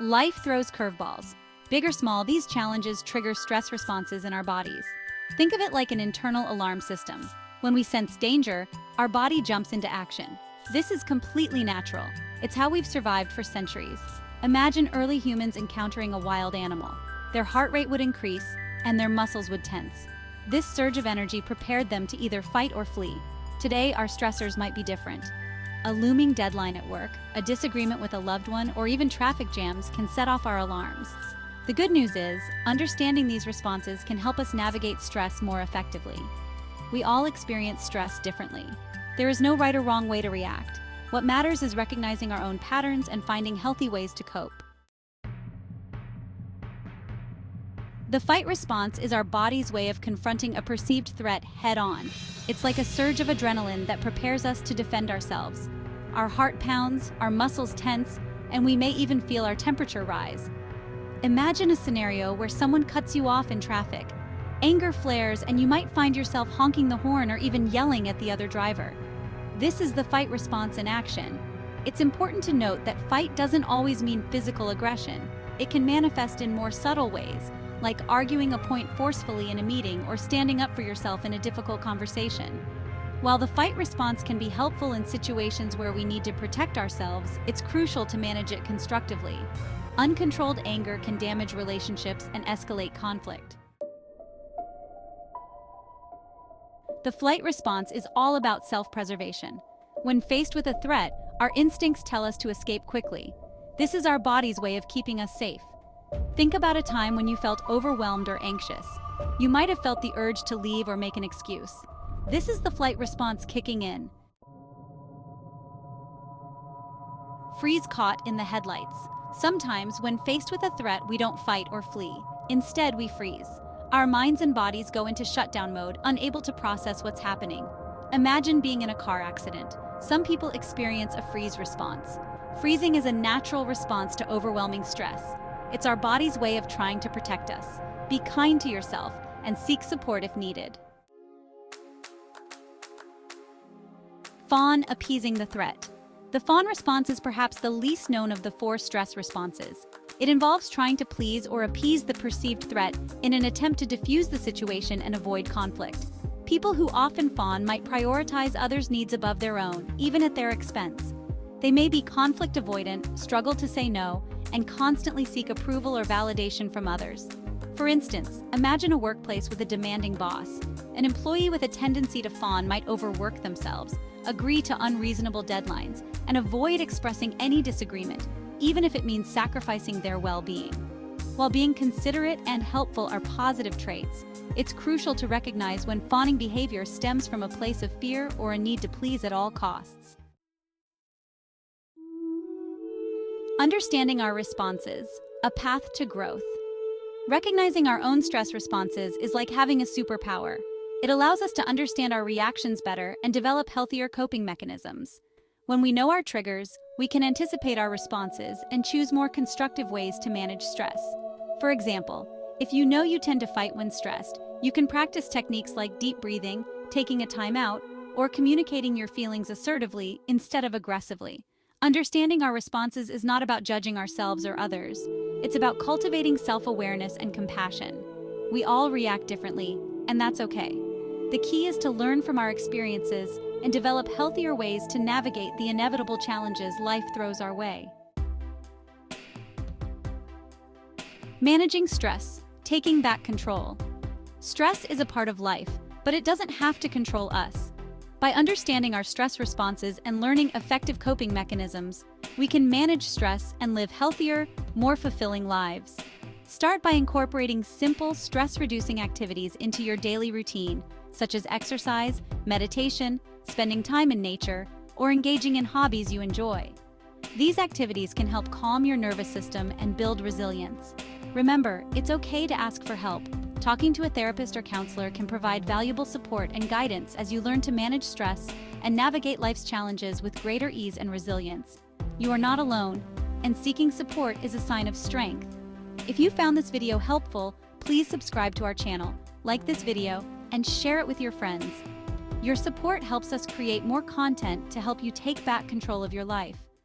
Life throws curveballs. Big or small, these challenges trigger stress responses in our bodies. Think of it like an internal alarm system. When we sense danger, our body jumps into action. This is completely natural. It's how we've survived for centuries. Imagine early humans encountering a wild animal. Their heart rate would increase, and their muscles would tense. This surge of energy prepared them to either fight or flee. Today, our stressors might be different. A looming deadline at work, a disagreement with a loved one, or even traffic jams can set off our alarms. The good news is, understanding these responses can help us navigate stress more effectively. We all experience stress differently. There is no right or wrong way to react. What matters is recognizing our own patterns and finding healthy ways to cope. The fight response is our body's way of confronting a perceived threat head-on. It's like a surge of adrenaline that prepares us to defend ourselves. Our heart pounds, our muscles tense, and we may even feel our temperature rise. Imagine a scenario where someone cuts you off in traffic. Anger flares, and you might find yourself honking the horn or even yelling at the other driver. This is the fight response in action. It's important to note that fight doesn't always mean physical aggression. It can manifest in more subtle ways, like arguing a point forcefully in a meeting or standing up for yourself in a difficult conversation. While the fight response can be helpful in situations where we need to protect ourselves, it's crucial to manage it constructively. Uncontrolled anger can damage relationships and escalate conflict. The flight response is all about self-preservation. When faced with a threat, our instincts tell us to escape quickly. This is our body's way of keeping us safe. Think about a time when you felt overwhelmed or anxious. You might have felt the urge to leave or make an excuse. This is the flight response kicking in. Freeze caught in the headlights. Sometimes, when faced with a threat, we don't fight or flee. Instead, we freeze. Our minds and bodies go into shutdown mode, unable to process what's happening. Imagine being in a car accident. Some people experience a freeze response. Freezing is a natural response to overwhelming stress. It's our body's way of trying to protect us. Be kind to yourself and seek support if needed. Fawn appeasing the threat. The fawn response is perhaps the least known of the 4 stress responses. It involves trying to please or appease the perceived threat in an attempt to diffuse the situation and avoid conflict. People who often fawn might prioritize others' needs above their own, even at their expense. They may be conflict avoidant, struggle to say no, and constantly seek approval or validation from others. For instance, imagine a workplace with a demanding boss. An employee with a tendency to fawn might overwork themselves, agree to unreasonable deadlines, and avoid expressing any disagreement, even if it means sacrificing their well-being. While being considerate and helpful are positive traits, it's crucial to recognize when fawning behavior stems from a place of fear or a need to please at all costs. Understanding our responses, a path to growth. Recognizing our own stress responses is like having a superpower. It allows us to understand our reactions better and develop healthier coping mechanisms. When we know our triggers, we can anticipate our responses and choose more constructive ways to manage stress. For example, if you know you tend to fight when stressed, you can practice techniques like deep breathing, taking a time out, or communicating your feelings assertively instead of aggressively. Understanding our responses is not about judging ourselves or others. It's about cultivating self-awareness and compassion. We all react differently, and that's okay. The key is to learn from our experiences and develop healthier ways to navigate the inevitable challenges life throws our way. Managing stress, taking back control. Stress is a part of life, but it doesn't have to control us. By understanding our stress responses and learning effective coping mechanisms, we can manage stress and live healthier, more fulfilling lives. Start by incorporating simple, stress-reducing activities into your daily routine, such as exercise, meditation, spending time in nature, or engaging in hobbies you enjoy. These activities can help calm your nervous system and build resilience. Remember, it's okay to ask for help. Talking to a therapist or counselor can provide valuable support and guidance as you learn to manage stress and navigate life's challenges with greater ease and resilience. You are not alone, and seeking support is a sign of strength. If you found this video helpful, please subscribe to our channel, like this video, and share it with your friends. Your support helps us create more content to help you take back control of your life.